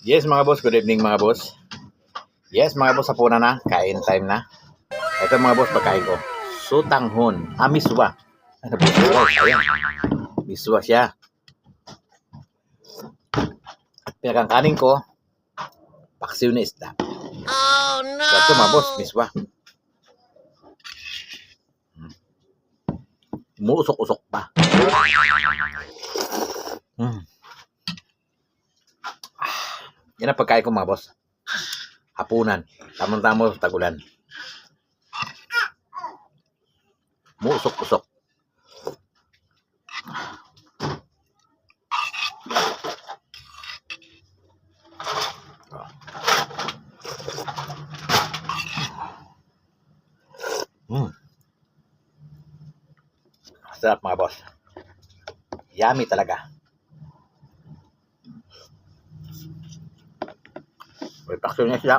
Yes mga boss, good evening mga boss. Yes mga boss, hapunan na, kain time na. Ito mga boss, pagkain ko. Sutanghon, miswa. Ano po siya? Ayan. Miswa siya. At pinakangkanin ko, paksiw na isda. Oh no! So ito mga boss, miswa. Umuusok-usok pa. Yan ang pagkain ko mga boss. Hapunan. Tamang-tamo tagulan. Umuusok-usok. Sarap mga boss. Yummy talaga. May paksiw niya siya.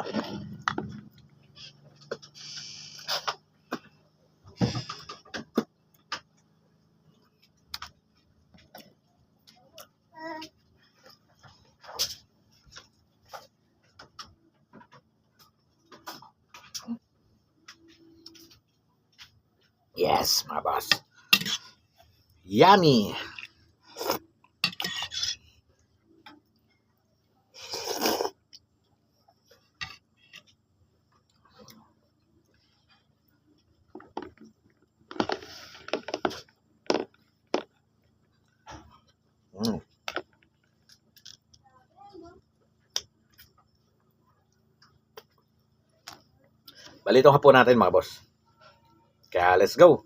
Yes, mga boss. Yummy. Bali itong hapon natin mga boss. Kaya let's go.